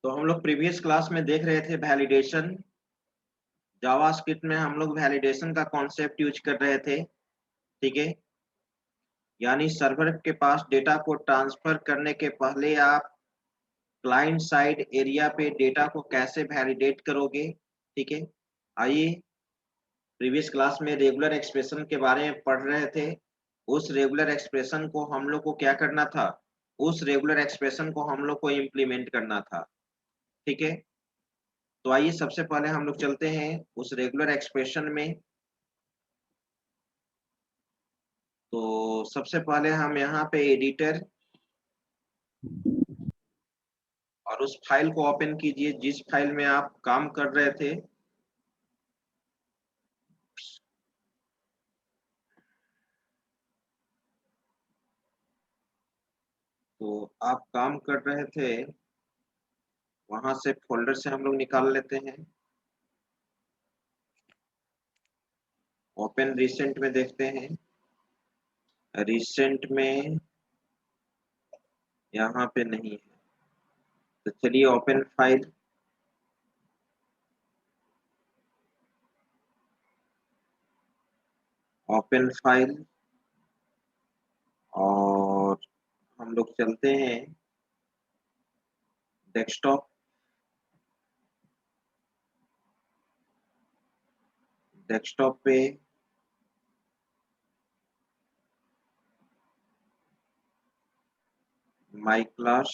तो हम लोग प्रीवियस क्लास में देख रहे थे वैलिडेशन। जावास्क्रिप्ट में हम लोग वैलिडेशन का कॉन्सेप्ट यूज कर रहे थे। ठीक है, यानी सर्वर के पास डेटा को ट्रांसफर करने के पहले आप क्लाइंट साइड एरिया पे डेटा को कैसे वैलिडेट करोगे। ठीक है, आइए प्रीवियस क्लास में रेगुलर एक्सप्रेशन के बारे में पढ़ रहे थे। उस रेगुलर एक्सप्रेशन को हम लोग को क्या करना था, उस रेगुलर एक्सप्रेशन को हम लोग को इम्प्लीमेंट करना था। ठीक है, तो आइए सबसे पहले हम लोग चलते हैं उस रेगुलर एक्सप्रेशन में। तो सबसे पहले हम यहाँ पे एडिटर और उस फाइल को ओपन कीजिए जिस फाइल में आप काम कर रहे थे। तो आप काम कर रहे थे वहां से फोल्डर से हम लोग निकाल लेते हैं। ओपन रिसेंट में देखते हैं। रिसेंट में यहाँ पे नहीं है, तो चलिए ओपन फाइल। ओपन फाइल और हम लोग चलते हैं डेस्कटॉप। डेस्कटॉप पे माई क्लास,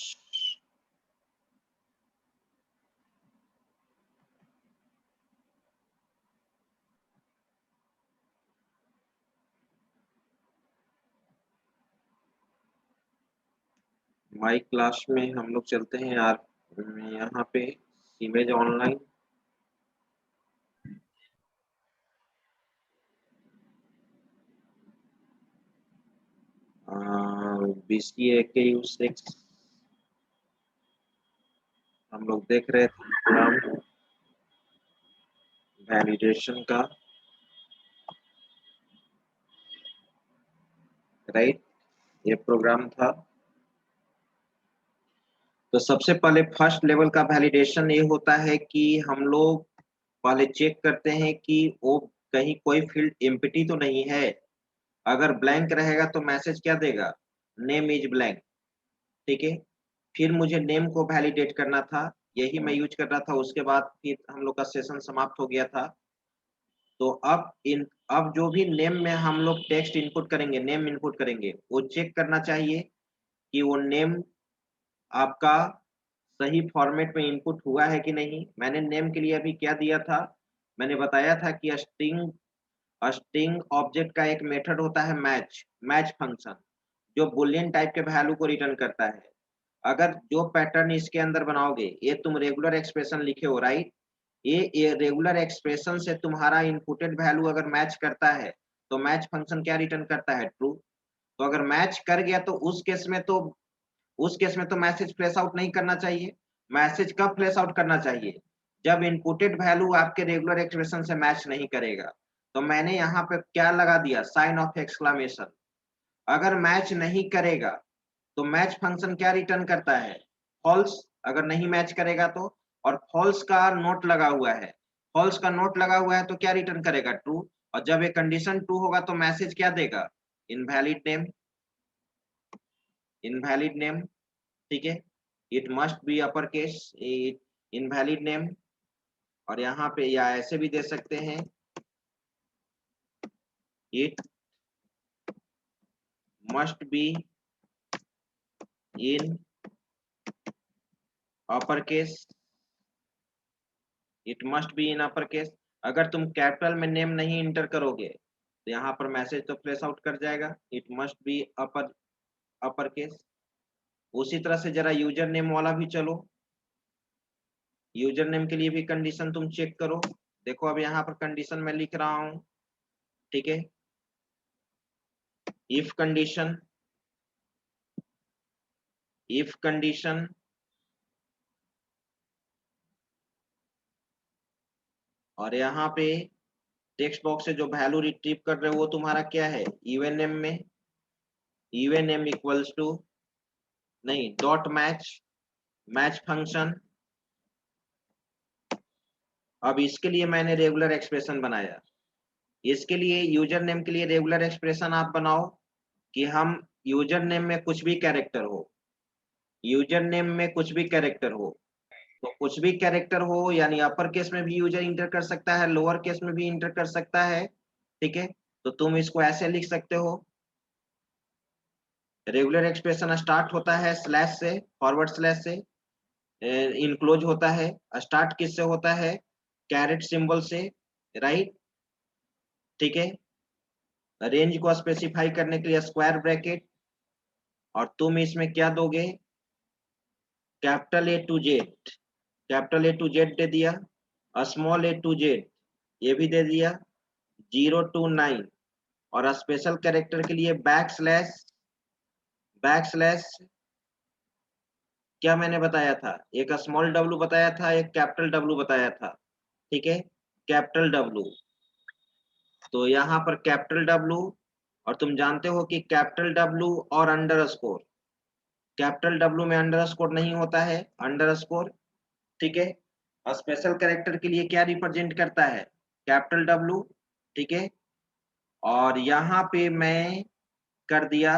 माई क्लास में हम लोग चलते हैं यार यहाँ पे इमेज ऑनलाइन। BCA के U6 हम लोग देख रहे थे प्रोग्राम वैलिडेशन का, राइट, ये प्रोग्राम था। तो सबसे पहले फर्स्ट लेवल का वैलिडेशन ये होता है कि हम लोग पहले चेक करते हैं कि वो कहीं कोई फील्ड एम्प्टी तो नहीं है। अगर ब्लैंक रहेगा तो मैसेज क्या देगा, नेम इज ब्लैंक। ठीक है, फिर मुझे नेम को वैलिडेट करना था, यही मैं यूज कर रहा था। उसके बाद फिर हम लोग का सेशन समाप्त हो गया था। तो अब जो भी नेम में हम लोग टेक्स्ट इनपुट करेंगे, नेम इनपुट करेंगे, वो चेक करना चाहिए कि वो नेम आपका सही फॉर्मेट में इनपुट हुआ है कि नहीं। मैंने नेम के लिए अभी क्या दिया था, मैंने बताया था कि स्ट्रिंग ऑब्जेक्ट का एक मेथड होता है मैच, मैच फंक्शन, जो बुलियन टाइप के वैल्यू को रिटर्न करता है। अगर जो पैटर्न इसके अंदर बनाओगे, ये तुम रेगुलर एक्सप्रेशन लिखे हो, राइट, ये रेगुलर एक्सप्रेशन से तुम्हारा इनपुटेड वैल्यू अगर मैच करता है तो मैच फंक्शन क्या रिटर्न करता है, ट्रू। तो अगर मैच कर गया तो उस केस में तो मैसेज फ्लैश आउट नहीं करना चाहिए। मैसेज कब फ्लैश आउट करना चाहिए, जब इनपुटेड वैल्यू आपके रेगुलर एक्सप्रेशन से मैच नहीं करेगा। तो मैंने यहाँ पे क्या लगा दिया, साइन ऑफ एक्सक्लेमेशन। अगर मैच नहीं करेगा तो मैच फंक्शन क्या रिटर्न करता है, फॉल्स। अगर नहीं मैच करेगा तो, और फॉल्स का नोट लगा हुआ है, फॉल्स का नोट लगा हुआ है तो क्या रिटर्न करेगा, ट्रू। और जब ये कंडीशन ट्रू होगा तो मैसेज क्या देगा, इनवैलिड नेम, इनवैलिड नेम। ठीक है, it must B upper case, invalid name. और यहाँ पे या ऐसे भी दे सकते हैं, it must be in upper case, it must be in upper case. अगर तुम कैपिटल में नेम नहीं इंटर करोगे तो यहाँ पर मैसेज तो फ्लैश आउट कर जाएगा, it must B upper upper case. उसी तरह से जरा यूजर नेम वाला भी चलो, यूजर नेम के लिए भी कंडीशन तुम चेक करो। देखो अब यहाँ पर कंडीशन मैं लिख रहा हूँ। ठीक है, इफ कंडीशन, इफ कंडीशन, और यहाँ पे टेक्स्ट बॉक्स से जो वैल्यू रिट्रीव कर रहे हो वो तुम्हारा क्या है, इवन नेम में, इवन नेम इक्वल्स टू, नहीं, डॉट मैच, मैच फंक्शन, अब इसके लिए मैंने रेगुलर एक्सप्रेशन बनाया। इसके लिए यूजर नेम के लिए रेगुलर एक्सप्रेशन आप बनाओ कि हम यूजर नेम में कुछ भी कैरेक्टर हो, यूजर नेम में कुछ भी कैरेक्टर हो, तो कुछ भी कैरेक्टर हो यानी अपर केस में भी यूजर इंटर कर सकता है, लोअर केस में भी इंटर कर सकता है, ठीक है। तो तुम इसको ऐसे लिख सकते हो, रेगुलर एक्सप्रेशन स्टार्ट होता है स्लैश से, फॉरवर्ड स्लैश से, इनक्लोज होता है, स्टार्ट किससे होता है, कैरेट सिंबल से, राइट, ठीक है। रेंज को स्पेसिफाई करने के लिए स्क्वायर ब्रैकेट, और तुम इसमें क्या दोगे, capital A to Z, capital A to Z दे दिया, स्मॉल ए टू जेड ये भी दे दिया, 0 to 9, और स्पेशल कैरेक्टर के लिए बैक स्लैश क्या मैंने बताया था, एक स्मॉल डब्लू बताया था, एक कैपिटल डब्लू बताया था, ठीक है, कैपिटल डब्लू। तो यहाँ पर कैपिटल डब्लू, और तुम जानते हो कि कैपिटल डब्लू और अंडरस्कोर, कैपिटल डब्लू में अंडरस्कोर नहीं होता है, अंडरस्कोर, ठीक है। स्पेशल कैरेक्टर के लिए क्या रिप्रेजेंट करता है, कैपिटल डब्लू, ठीक है। और यहाँ पे मैं कर दिया,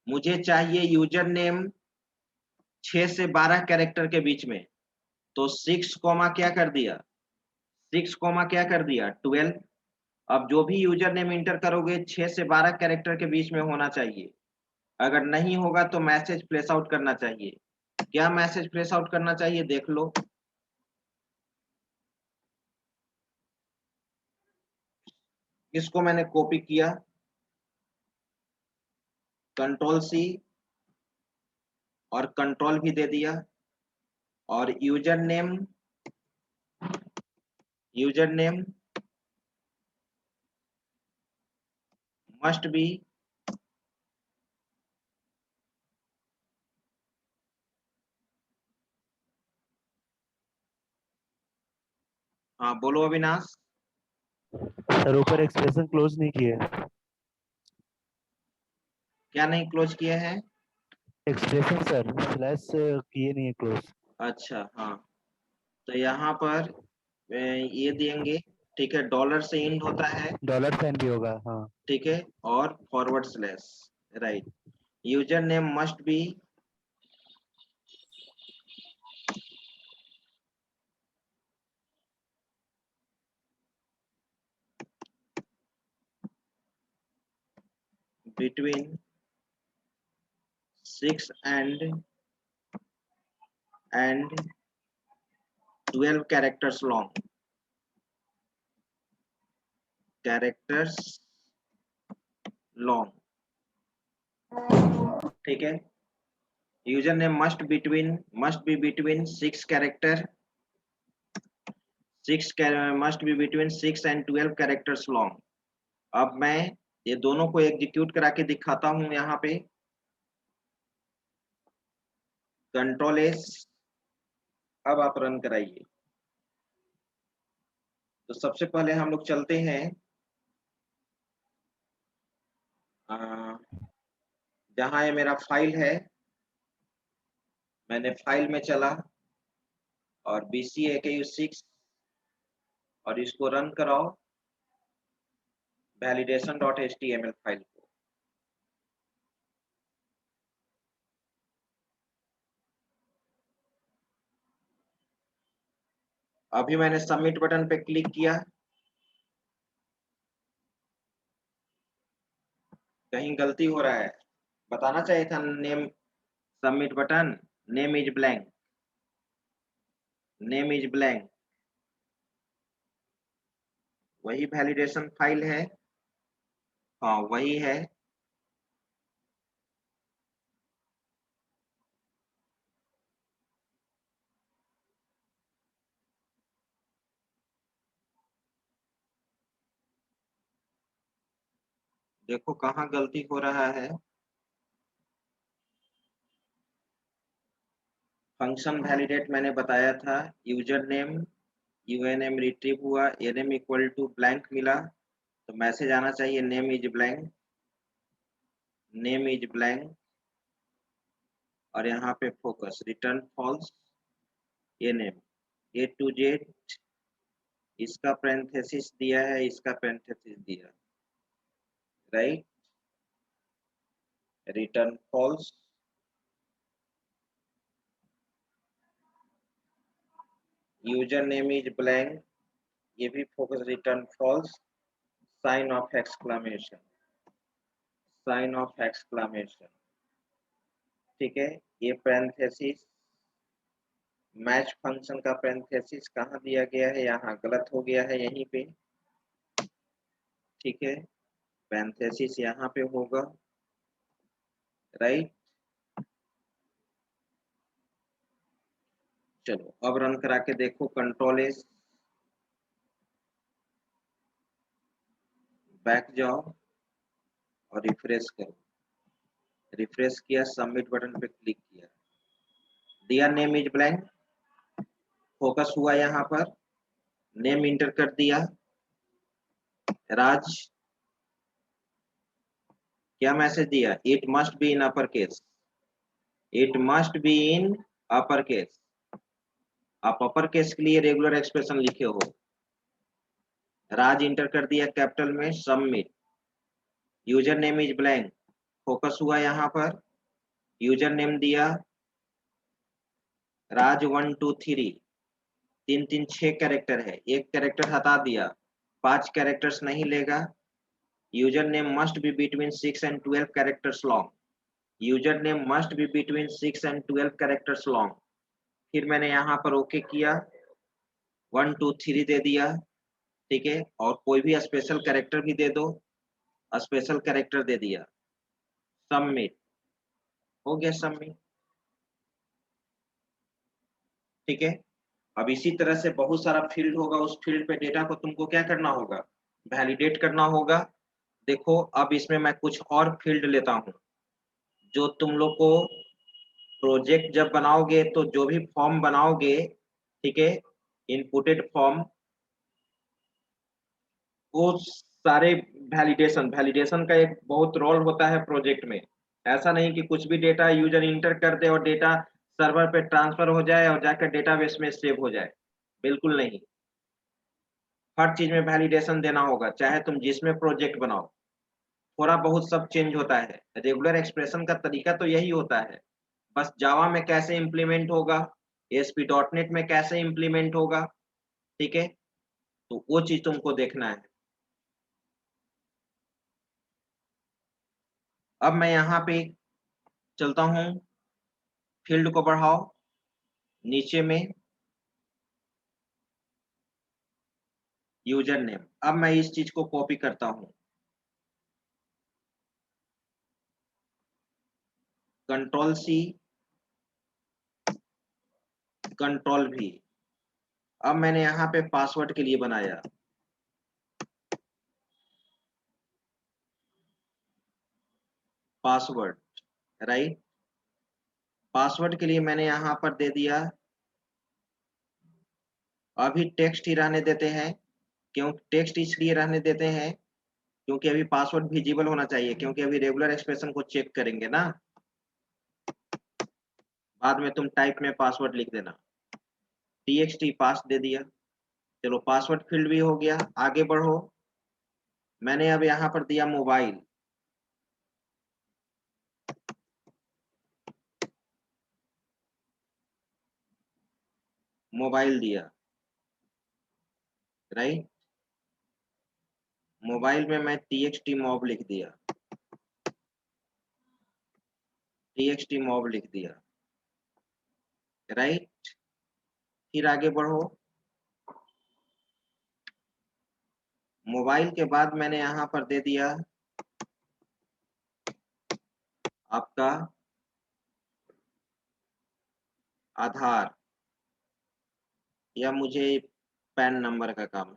मुझे चाहिए यूजर नेम 6 से 12 कैरेक्टर के बीच में, तो 6 कॉमा क्या कर दिया, 6 कॉमा क्या कर दिया 12। अब जो भी यूजर नेम इंटर करोगे 6 से 12 कैरेक्टर के बीच में होना चाहिए, अगर नहीं होगा तो मैसेज प्लेस आउट करना चाहिए। क्या मैसेज प्लेस आउट करना चाहिए देख लो, इसको मैंने कॉपी किया, कंट्रोल सी और कंट्रोल भी दे दिया, और यूजर नेम मस्ट बी हाँ बोलो अविनाश। सर ऊपर एक्सप्रेशन क्लोज नहीं किए। क्या नहीं क्लोज किए हैं, एक्सप्रेशन सर स्लैश किए नहीं है क्लोज। अच्छा हाँ, तो यहाँ पर ये देंगे, ठीक है, डॉलर से इंड होता है, डॉलर साइन भी होगा, हाँ। ठीक है, और forward slash, right. User name must be between 6 and 12 characters long, characters long, ठीक है। User name must be between 6 and 12 characters long. अब मैं ये दोनों को एग्जीक्यूट करा के दिखाता हूं, यहाँ पे कंट्रोल एस, अब आप रन कराइए। तो सबसे पहले हम लोग चलते हैं जहां ये मेरा फाइल है, मैंने फाइल में चला और BCAKU6 और इसको रन कराओ, validation.html फाइल को। अभी मैंने सबमिट बटन पे क्लिक किया, कहीं गलती हो रहा है, बताना चाहिए था name, submit button, name is blank, name is blank, वही वैलिडेशन फाइल है, हाँ वही है। देखो कहाँ गलती हो रहा है, फंक्शन वैलिडेट मैंने बताया था, यूजर नेम UNM रिट्रीव हुआ, NM इक्वल टू ब्लैंक मिला, तो मैसेज आना चाहिए name is blank, name is blank, और यहाँ पे फोकस रिटर्न फॉल्स, ये नेम, A to Z, इसका पैरेंथेसिस दिया है, इसका पैरेंथेसिस दिया, right, return false, user name is blank, ये भी focus return false, sign of exclamation, sign of exclamation, ठीक है। ये पैरेंथेसिस, मैच फंक्शन का पैरेंथेसिस कहाँ दिया गया है, यहाँ गलत हो गया है यहीं पे, ठीक है, पैरेंथेसिस यहाँ पे होगा, राइट। चलो अब रन करा के देखो, कंट्रोल एस, बैक जाओ और रिफ्रेश करो, रिफ्रेश किया, सबमिट बटन पे क्लिक किया, दिया नेम इज ब्लैंक, फोकस हुआ यहाँ पर, नेम इंटर कर दिया, राज, क्या मैसेज दिया, it must be in upper case, it must be in upper case, आप अपर केस के लिए रेगुलर एक्सप्रेशन लिखे हो, राज इंटर कर दिया कैपिटल में, submit, user name is blank, focus हुआ यहाँ पर, यूजर नेम दिया राज 1 2 3, 3 3 6 कैरेक्टर है, एक कैरेक्टर हटा दिया, 5 कैरेक्टर्स नहीं लेगा, user name must be between 6 and 12 characters long, user name must be between 6 and 12 characters long, फिर मैंने यहाँ पर ओके किया, 1 2 3 दे दिया, ठीक है, और कोई भी स्पेशल कैरेक्टर भी दे दो, स्पेशल कैरेक्टर दे दिया, सबमिट, हो गया सबमिट, ठीक है। अब इसी तरह से बहुत सारा फील्ड होगा, उस फील्ड पे डेटा को तुमको क्या करना होगा, वैलिडेट करना होगा। देखो अब इसमें मैं कुछ और फील्ड लेता हूं, जो तुम लोग को प्रोजेक्ट जब बनाओगे तो जो भी फॉर्म बनाओगे, ठीक है, इनपुटेड फॉर्म, वो सारे वैलिडेशन, वैलिडेशन का एक बहुत रोल होता है प्रोजेक्ट में। ऐसा नहीं कि कुछ भी डेटा यूजर इंटर कर दे और डेटा सर्वर पे ट्रांसफर हो जाए और जाकर डेटाबेस में सेव हो जाए, बिल्कुल नहीं। हर चीज में वैलिडेशन देना होगा, चाहे तुम जिसमें प्रोजेक्ट बनाओ, थोड़ा बहुत सब चेंज होता है, रेगुलर एक्सप्रेशन का तरीका तो यही होता है, बस जावा में कैसे इम्प्लीमेंट होगा, ASP.NET में कैसे इम्प्लीमेंट होगा, ठीक है, तो वो चीज तुमको देखना है। अब मैं यहाँ पे चलता हूँ, फील्ड को बढ़ाओ, नीचे में यूजर नेम, अब मैं इस चीज को कॉपी करता हूँ, कंट्रोल C, कंट्रोल V, अब मैंने यहाँ पे पासवर्ड के लिए बनाया, पासवर्ड, राइट, पासवर्ड के लिए मैंने यहाँ पर दे दिया, अभी टेक्स्ट ही रहने देते हैं, क्यों टेक्स्ट इसलिए रहने देते हैं क्योंकि अभी पासवर्ड विजिबल होना चाहिए, क्योंकि अभी रेगुलर एक्सप्रेशन को चेक करेंगे ना, बाद में तुम टाइप में पासवर्ड लिख देना, txt पास दे दिया, चलो पासवर्ड फील्ड भी हो गया, आगे बढ़ो, मैंने अब यहाँ पर दिया मोबाइल, मोबाइल दिया, राइट, मोबाइल में मैं txt मॉब लिख दिया, txt मॉब लिख दिया, राइट, फिर आगे बढ़ो, मोबाइल के बाद मैंने यहाँ पर दे दिया आपका आधार, या मुझे पैन नंबर का काम है,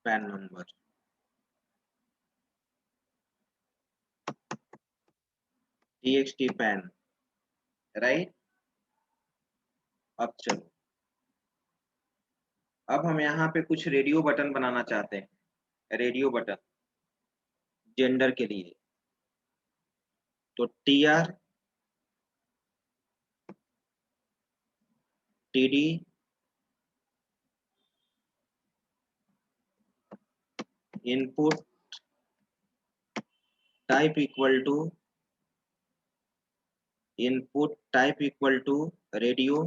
pan number, txt pan, right. अब चलो, अब हम यहाँ पे कुछ रेडियो बटन बनाना चाहते हैं, रेडियो बटन, जेंडर के लिए। तो TR, TD, input type equal to radio,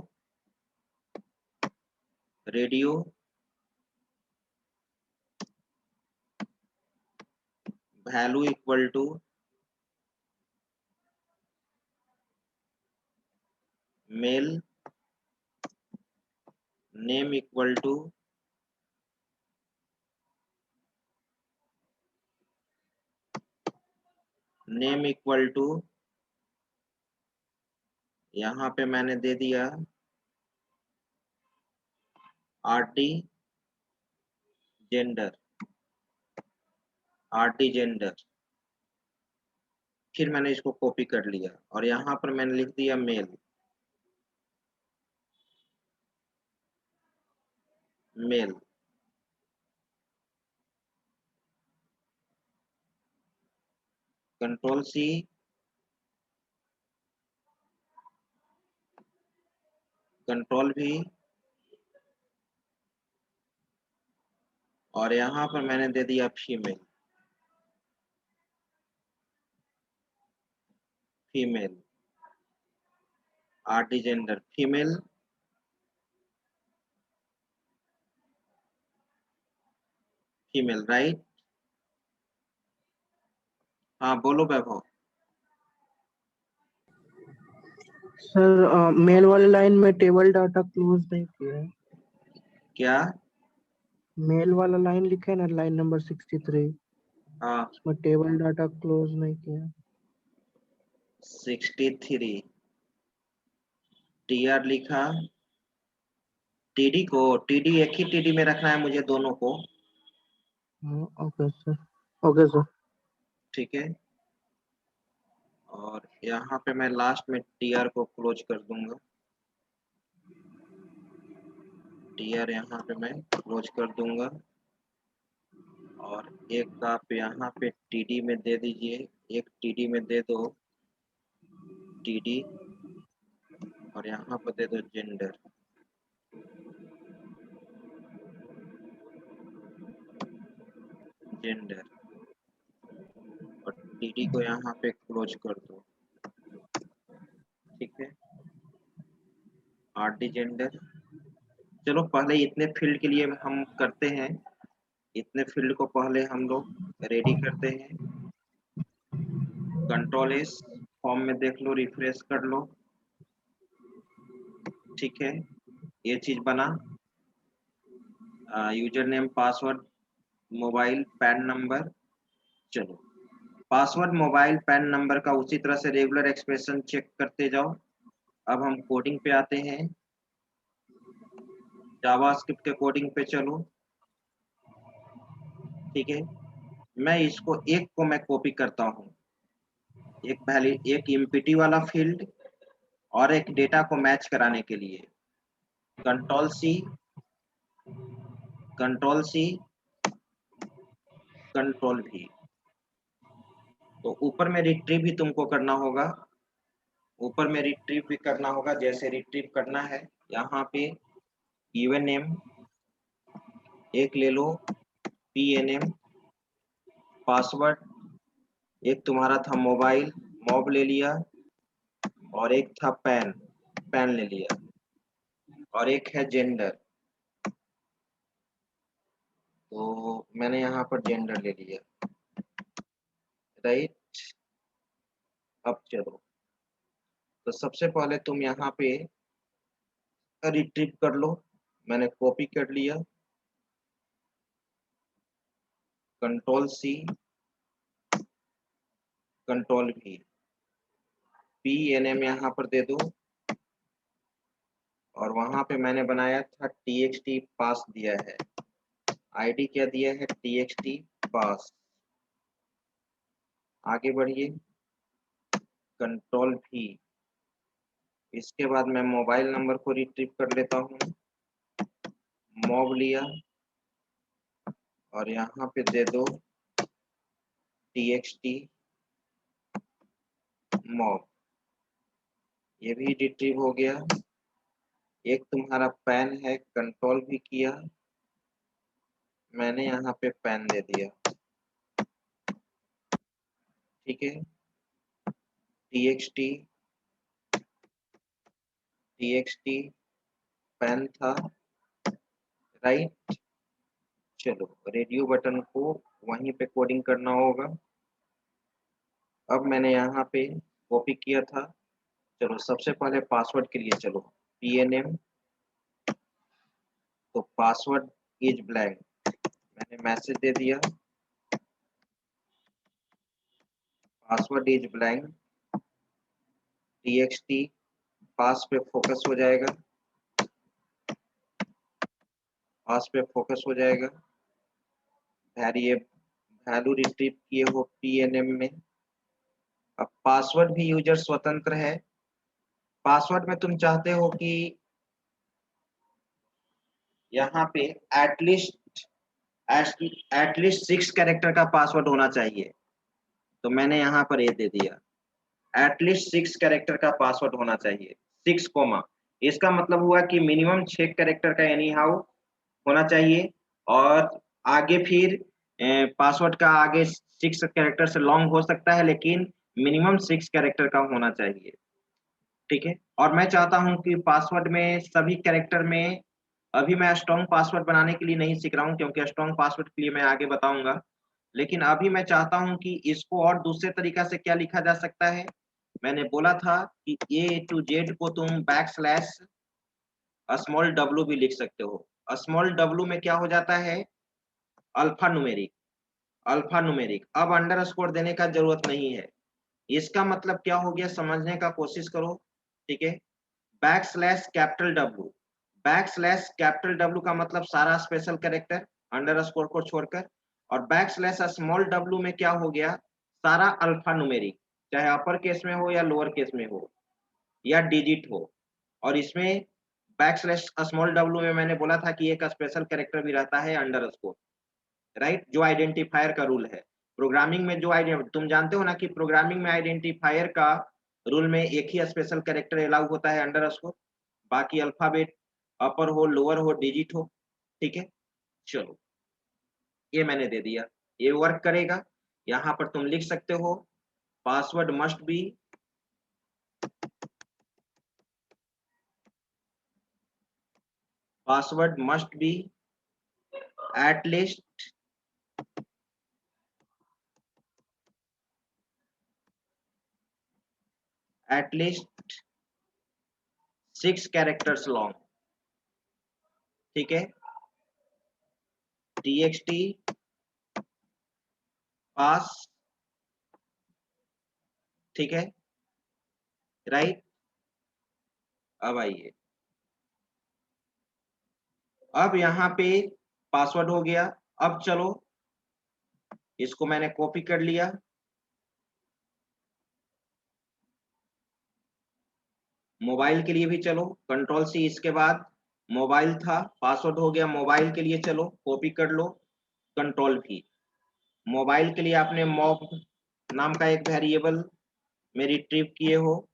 value equal to male, name equal to यहाँ पे मैंने दे दिया RD जेंडर, फिर मैंने इसको कॉपी कर लिया और यहाँ पर मैंने लिख दिया male, control C, control V, और यहाँ पर मैंने दे दिया female, RD gender female, right. हाँ बोलो वैभव। सर मेल वाले लाइन में टेबल डाटा क्लोज नहीं किया है। क्या? मेल वाला लाइन लिखा है ना, लाइन नंबर 63, हाँ उसमें टेबल डाटा क्लोज नहीं किया। 63 TR लिखा, TD एक ही TD में रखना है मुझे दोनों को, ओके सर, ओके सर। ठीक है। और यहाँ पे मैं लास्ट में TR को क्लोज कर दूंगा, TR यहाँ पे मैं क्लोज कर दूंगा, और एक आप यहाँ पे TD में दे दीजिए, एक TD में दे दो TD, और यहाँ पर दे दो जेंडर, और TD को यहाँ पे क्लोज कर दो, ठीक है। RD gender. चलो पहले इतने फील्ड के लिए हम करते हैं, इतने फील्ड को पहले हम लोग रेडी करते हैं। कंट्रोल S, फॉर्म में देख लो, रिफ्रेश कर लो, ठीक है। ये चीज बना, user name, password, mobile, pan number. चलो पासवर्ड, मोबाइल, पैन नंबर का उसी तरह से रेगुलर एक्सप्रेशन चेक करते जाओ। अब हम कोडिंग पे आते हैं, जावास्क्रिप्ट के कोडिंग पे चलो, ठीक है। मैं इसको एक को मैं कॉपी करता हूँ, एक इम्पिटी वाला फील्ड और एक डेटा को मैच कराने के लिए। Control C, control V। तो ऊपर में रिट्रीव भी तुमको करना होगा, जैसे रिट्रीव करना है, यहाँ पे गिवन नेम एक ले लो, PNM, पासवर्ड एक तुम्हारा था मोबाइल, मॉब ले लिया, और एक था पैन ले लिया, और एक है जेंडर, तो मैंने यहाँ पर जेंडर ले लिया, राइट। अब चलो, तो सबसे पहले तुम यहाँ पे रिट्रीव कर लो, मैंने कॉपी कर लिया, control C, control V, PNM यहाँ पर दे दो, और वहां पे मैंने बनाया था TXT पास दिया है, ID क्या दिया है, TXT पास। आगे बढ़िए, कंट्रोल V, इसके बाद मैं मोबाइल नंबर को रिट्रीव कर लेता हूँ, मॉब लिया, और यहाँ पे दे दो txt mob, ये भी रिट्रीव हो गया। एक तुम्हारा पैन है, कंट्रोल भी किया, मैंने यहाँ पे पैन दे दिया, ठीक है। txt पैन था, राइट। चलो रेडियो बटन को वहीं पे कोडिंग करना होगा। अब मैंने यहाँ पे कॉपी किया था। चलो सबसे पहले पासवर्ड के लिए चलो pnm, तो पासवर्ड इज ब्लैंक, मैंने मैसेज दे दिया पासवर्ड इज ब्लैंक। txt पास पे फोकस हो जाएगा, पास पे फोकस हो जाएगा। वैल्यू रिट्रीव किए हो pnm में। अब पासवर्ड भी यूजर स्वतंत्र है। पासवर्ड में तुम चाहते हो कि यहाँ पे एटलीस्ट 6 कैरेक्टर का पासवर्ड होना चाहिए, तो मैंने यहाँ पर ये दे दिया एटलीस्ट 6 कैरेक्टर का पासवर्ड होना चाहिए, 6 कोमा। इसका मतलब हुआ कि मिनिमम 6 कैरेक्टर का एनी हाउ होना चाहिए, और आगे फिर पासवर्ड का आगे 6 कैरेक्टर से लॉन्ग हो सकता है, लेकिन मिनिमम 6 कैरेक्टर का होना चाहिए, ठीक है। और मैं चाहता हूं कि पासवर्ड में सभी कैरेक्टर में, अभी मैं स्ट्रॉन्ग पासवर्ड बनाने के लिए नहीं सीख रहा हूं, क्योंकि स्ट्रॉन्ग पासवर्ड के लिए मैं आगे बताऊंगा। लेकिन अभी मैं चाहता हूं कि इसको और दूसरे तरीका से क्या लिखा जा सकता है। मैंने बोला था कि A to Z को तुम बैकस्लैश स्मॉल w भी लिख सकते हो। स्मॉल w में क्या हो जाता है, अल्फा न्यूमेरिक, अल्फा न्यूमेरिक। अब अंडरस्कोर देने का जरूरत नहीं है। इसका मतलब क्या हो गया, समझने का कोशिश करो, ठीक है। Backslash capital W, backslash capital W का मतलब सारा स्पेशल कैरेक्टर अंडरस्कोर को छोड़कर, और बैकस्लैश स्मॉल w में क्या हो गया, सारा अल्फा न्यूमेरिक, चाहे अपर केस में हो या लोअर केस में हो या डिजिट हो। और इसमें बैकस्लैश स्मॉल w में मैंने बोला था कि एक स्पेशल कैरेक्टर भी रहता है अंडरस्कोर, राइट, जो आइडेंटिफायर का रूल है। प्रोग्रामिंग में जो तुम जानते हो ना कि प्रोग्रामिंग में आइडेंटिफायर का रूल में एक ही स्पेशल कैरेक्टर अलाउ होता है अंडरस्कोर, बाकी अल्फाबेट अपर हो लोअर हो डिजिट हो, ठीक है। चलो ये मैंने दे दिया, ये वर्क करेगा। यहाँ पर तुम लिख सकते हो password must be at least at least 6 characters long, ठीक है। txt पास, ठीक है, राइट। अब आइए, अब यहाँ पे पासवर्ड हो गया। अब चलो इसको मैंने कॉपी कर लिया, मोबाइल के लिए भी चलो कंट्रोल सी, इसके बाद मोबाइल था, पासवर्ड हो गया मोबाइल के लिए, चलो कॉपी कर लो कंट्रोल भी। मोबाइल के लिए आपने मॉब नाम का एक वेरिएबल में रिट्रीव किए हो,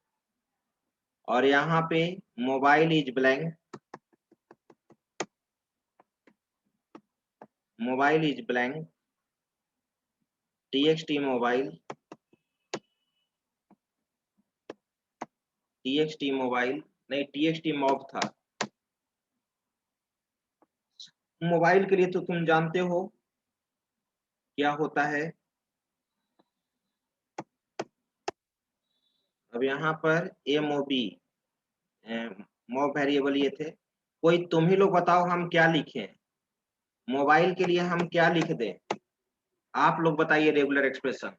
और यहाँ पे mobile is blank, mobile is blank txt mobile, txt mobile नहीं txt मॉब था। मोबाइल के लिए तो तुम जानते हो क्या होता है। अब यहाँ पर mob मॉब वेरिएबल ये थे। कोई तुम ही लोग बताओ हम क्या लिखें, मोबाइल के लिए हम क्या लिख दें, आप लोग बताइए। रेगुलर एक्सप्रेशन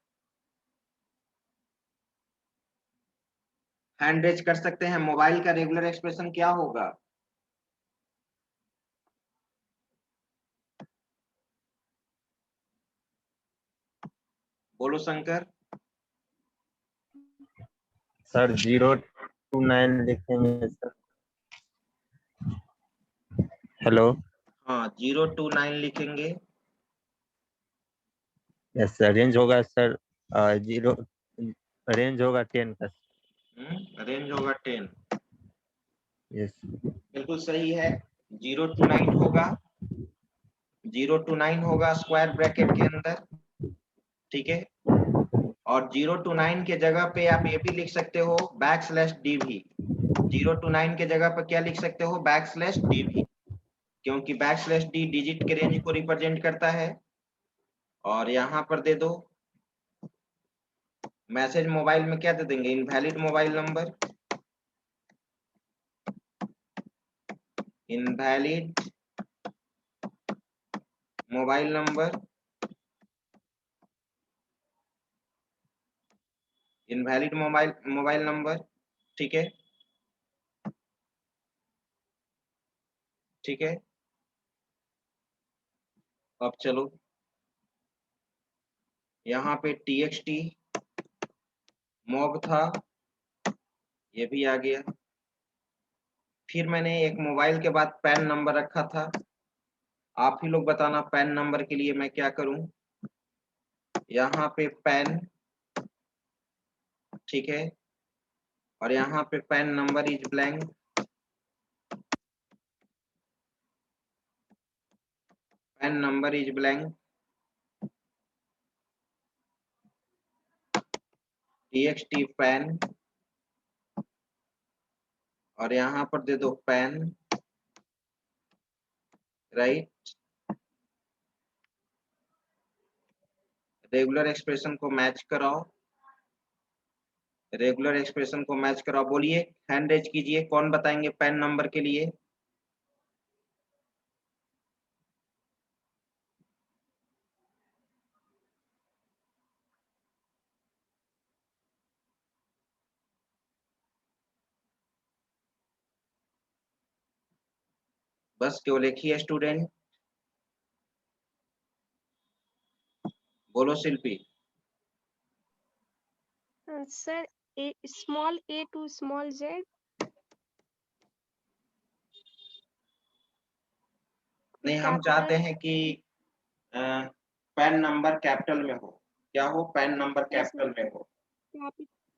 हैंड रेज कर सकते हैं, मोबाइल का रेगुलर एक्सप्रेशन क्या होगा। बोलो शंकर। सर 029 लिखेंगे सर। हेलो, हाँ 029 लिखेंगे, यस सर, रेंज होगा सर 0, रेंज होगा 10 का। रेंज होगा 10। यस। बिल्कुल सही है। 0 to 9 होगा, 0 to 9 होगा स्क्वायर ब्रैकेट के अंदर, ठीक है। और 0 to 9 के जगह पे आप ये भी लिख सकते हो \d भी। 0 to 9 के जगह पर क्या लिख सकते हो, \d भी, क्योंकि \d डिजिट के रेंज को रिप्रेजेंट करता है। और यहाँ पर दे दो मैसेज मोबाइल में क्या दे देंगे, invalid mobile number, invalid mobile number, invalid mobile number, ठीक है, ठीक है। अब चलो यहाँ पे txt मॉब था, ये भी आ गया। फिर मैंने एक मोबाइल के बाद पैन नंबर रखा था। आप ही लोग बताना पैन नंबर के लिए मैं क्या करूं। यहाँ पे पैन, ठीक है, और यहाँ पे pan number is blank, pan number is blank, txt pan, और यहाँ पर दे दो पैन, राइट। रेगुलर एक्सप्रेशन को मैच कराओ, रेगुलर एक्सप्रेशन को मैच कराओ। बोलिए, हैंड रेज कीजिए, कौन बताएंगे पैन नंबर के लिए। बस केवल एक ही है स्टूडेंट, बोलो Shilpi. Sir small a to small z। नहीं, हम चाहते हैं कि पैन नंबर कैपिटल में हो। क्या हो, पैन नंबर कैपिटल में हो।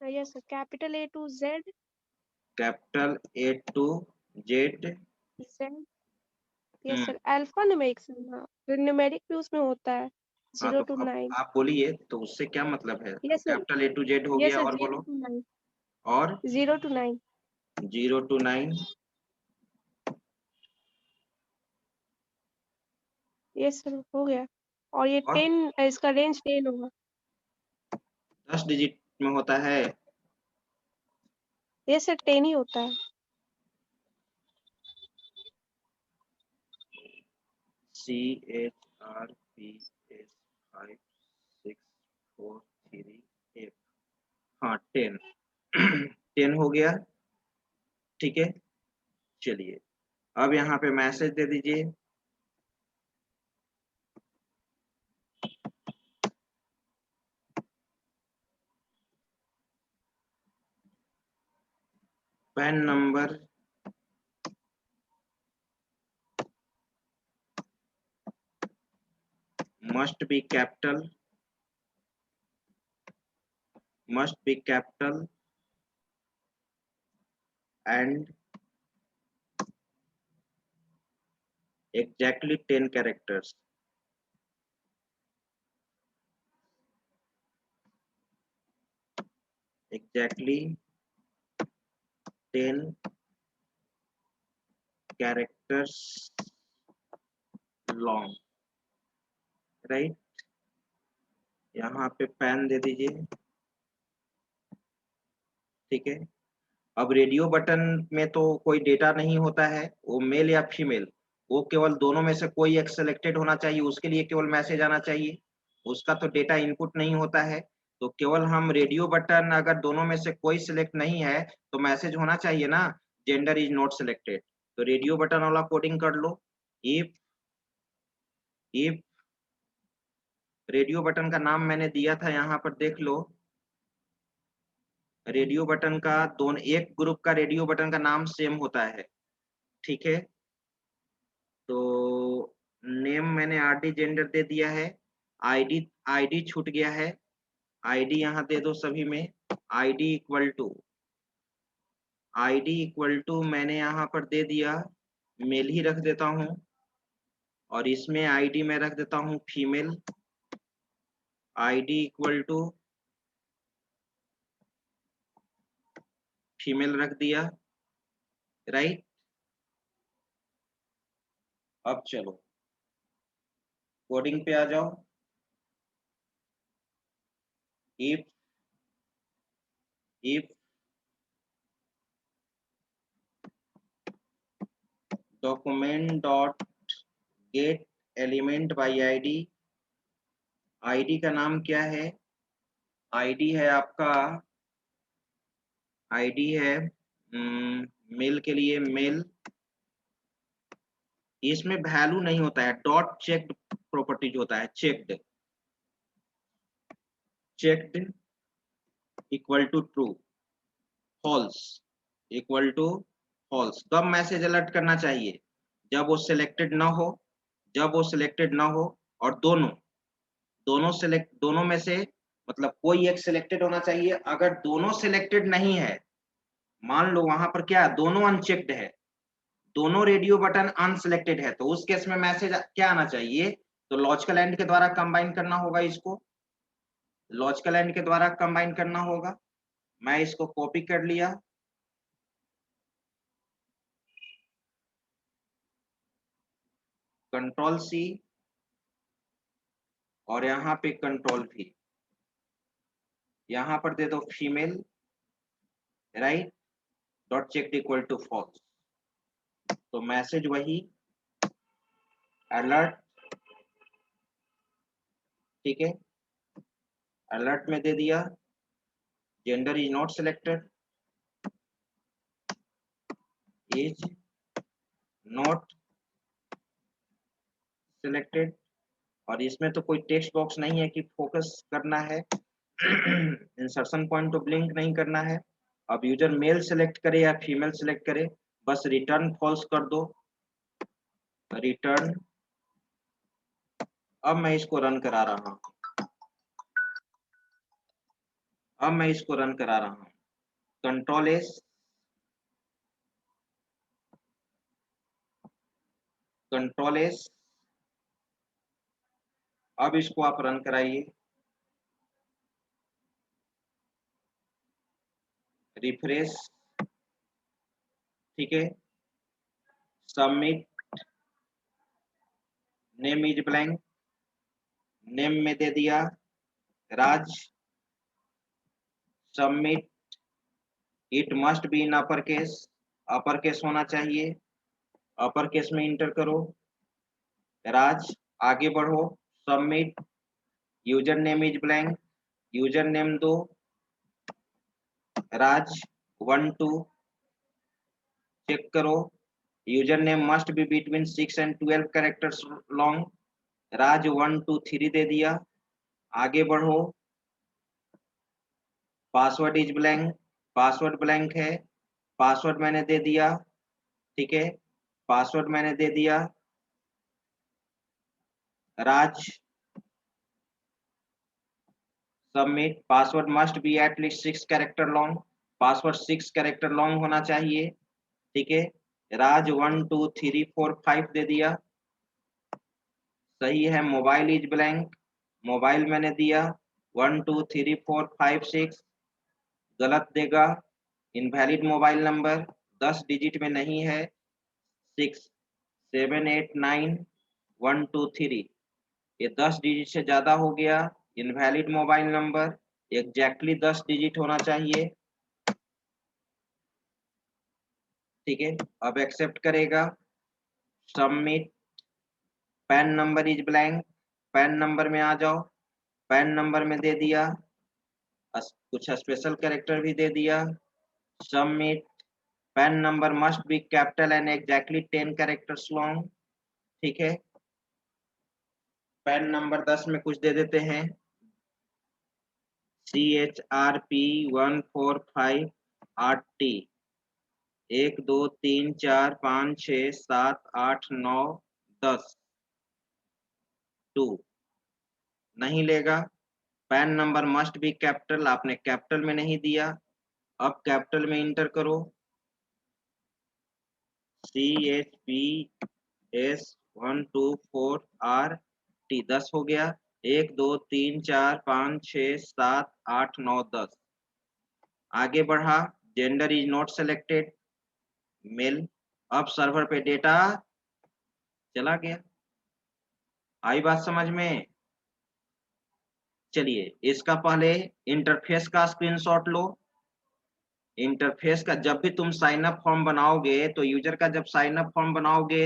Yes sir, capital a to z, capital A to Z। z। Yes sir, alpha numeric sir, हाँ न्यूमेरिक भी उसमें होता है। हाँ 0 तो to अब 9। आप बोलिए तो उससे क्या मतलब है। Yes sir, capital A to Z हो यस गया, सर, और 0 बोलो। to 9, और 0 to 9। 0 to 9। यस सर, हो गया। और ये और 10, इसका रेंज 10 होगा। 10 डिजिट में होता है। यस सर, 10 ही होता है। CHRPS5643F, हाँ 10। 10 हो गया, ठीक है। चलिए अब यहाँ पे मैसेज दे दीजिए। Pan number must be capital, must be capital and exactly 10 characters. Exactly 10 characters long, right? यहाँ पे पैन दे दीजिए, ठीक है। अब रेडियो बटन में तो कोई डेटा नहीं होता है, वो मेल या फीमेल, वो केवल दोनों में से कोई एक सिलेक्टेड होना चाहिए, उसके लिए केवल मैसेज आना चाहिए, उसका तो डेटा इनपुट नहीं होता है। तो केवल हम रेडियो बटन अगर दोनों में से कोई सिलेक्ट नहीं है तो मैसेज होना चाहिए ना, जेंडर इज नॉट सिलेक्टेड। तो रेडियो बटन वाला कोडिंग कर लो। इफ रेडियो बटन का नाम मैंने दिया था, यहाँ पर देख लो। रेडियो बटन का दोनों, एक ग्रुप का रेडियो बटन का नाम सेम होता है, ठीक है। तो नेम मैंने RD जेंडर दे दिया है। आईडी छूट गया है, आईडी यहाँ दे दो सभी में। आईडी इक्वल टू मैंने यहाँ पर दे दिया, मेल ही रख देता हूँ, और इसमें आईडी में रख देता हूँ female. ID equal to female रख दिया, राइट। अब चलो कोडिंग पे आ जाओ। If document dot get element by ID, ID का नाम क्या है? आईडी है आपका, आईडी है मेल के लिए मेल। इसमें वैल्यू नहीं होता है, डॉट चेक्ड प्रॉपर्टीज होता है, checked equal to true, false equal to false. कब मैसेज अलर्ट करना चाहिए? जब वो सिलेक्टेड ना हो, और दोनों में से मतलब कोई एक सिलेक्टेड होना चाहिए। अगर दोनों सिलेक्टेड नहीं है, मान लो वहां पर क्या दोनों अनचेक्ड है, दोनों रेडियो बटन अनसिलेक्टेड है, तो उस केस में मैसेज क्या आना चाहिए? तो लॉजिकल एंड के द्वारा कंबाइन करना होगा, इसको लॉजिकल एंड के द्वारा कंबाइन करना होगा। मैं इसको कॉपी कर लिया, कंट्रोल सी, और यहाँ पे कंट्रोल V, यहाँ पर दे दो female, right, dot checked equal to false. तो मैसेज वही अलर्ट, ठीक है, अलर्ट में दे दिया gender is not selected, is not selected, और इसमें तो कोई टेक्स्ट बॉक्स नहीं है कि फोकस करना है, इंसर्शन पॉइंट तो ब्लिंक नहीं करना है। अब यूजर मेल सेलेक्ट करे या फीमेल सेलेक्ट करे, बस रिटर्न फॉल्स कर दो, रिटर्न। अब मैं इसको रन करा रहा हूं, कंट्रोल एस, अब इसको आप रन कराइए, रिफ्रेश, ठीक है, submit, name is blank, name में दे दिया Raj, submit, it must be in upper case होना चाहिए, अपर केस में इंटर करो, राज, आगे बढ़ो, submit, user name is blank, user name दो राज 1 2, चेक करो, user name must be between 6 and 12 characters long, Raj 1 2 3 दे दिया, आगे बढ़ो, password is blank, password blank है, पासवर्ड मैंने दे दिया, ठीक है, पासवर्ड मैंने दे दिया Raj, submit, password must be at least 6 character long, password 6 character long होना चाहिए, ठीक है, राज 1 2 3 4 5 दे दिया, सही है। मोबाइल इज ब्लैंक, मोबाइल मैंने दिया 1 2 3 4 5 6, गलत देगा, इनवैलिड मोबाइल नंबर 10 डिजिट में नहीं है, 6 7 8 9 1 2 3, ये 10 डिजिट से ज्यादा हो गया, invalid mobile number, exactly 10 digit होना चाहिए, ठीक है। अब एक्सेप्ट करेगा, submit, pan number is blank, pan number में आ जाओ, पैन नंबर में दे दिया, कुछ स्पेशल कैरेक्टर भी दे दिया, submit, pan number must be capital and exactly 10 characters long, ठीक है। पैन नंबर 10 में कुछ दे देते हैं, CHRP 145 8T, 1 2 3 4 5 6 7 8 9 10 2 नहीं लेगा। Pan number must be capital, आपने कैपिटल में नहीं दिया, अब कैपिटल में इंटर करो CHPS124RT, 10 हो गया। 1 2 3 4 5 6 7 8 9 10। आगे बढ़ा, gender is not selected, male. अब सर्वर पे डेटा चला गया। आई बात समझ में? चलिए इसका पहले इंटरफेस का स्क्रीनशॉट लो। इंटरफेस का जब भी तुम साइन अप फॉर्म बनाओगे तो यूजर का जब साइन अप फॉर्म बनाओगे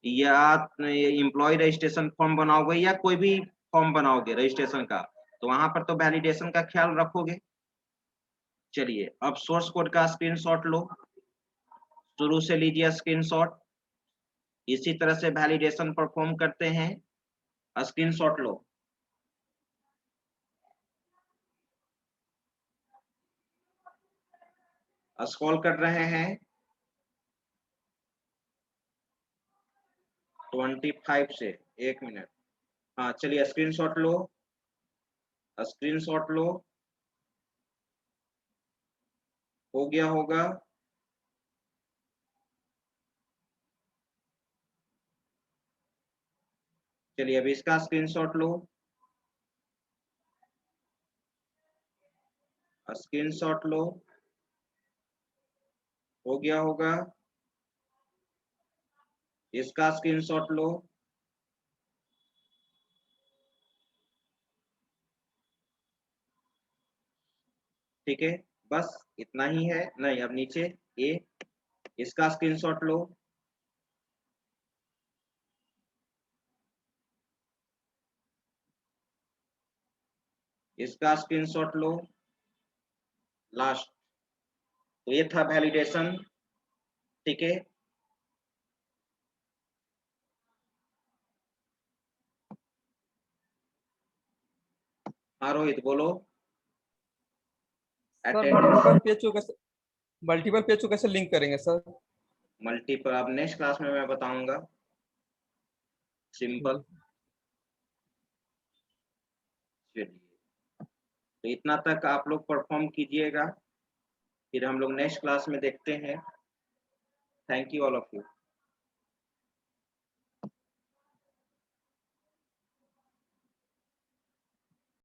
या एम्प्लॉय रजिस्ट्रेशन फॉर्म बनाओगे या कोई भी फॉर्म बनाओगे रजिस्ट्रेशन का, तो वहां पर तो वैलिडेशन का ख्याल रखोगे। चलिए अब सोर्स कोड का स्क्रीनशॉट लो, शुरू से लीजिए स्क्रीनशॉट। इसी तरह से वैलिडेशन परफॉर्म करते हैं। स्क्रीनशॉट लो। स्क्रॉल कर रहे हैं 25 से, 1 मिनट। हाँ चलिए स्क्रीनशॉट लो, स्क्रीनशॉट लो, हो गया होगा। चलिए अभी इसका स्क्रीनशॉट लो, स्क्रीनशॉट लो, हो गया होगा। इसका स्क्रीनशॉट लो, ठीक है, बस इतना ही है। नहीं अब नीचे ए, इसका स्क्रीनशॉट लो, इसका स्क्रीनशॉट लो, लास्ट। तो ये था वैलिडेशन, ठीक है। हाँ रोहित बोलो। सर मल्टीपल पेज को कैसे लिंक करेंगे सर? मल्टीपल अब नेक्स्ट क्लास में मैं बताऊंगा, सिंपल। तो इतना तक आप लोग परफॉर्म कीजिएगा, फिर हम लोग नेक्स्ट क्लास में देखते हैं। Thank you all of you.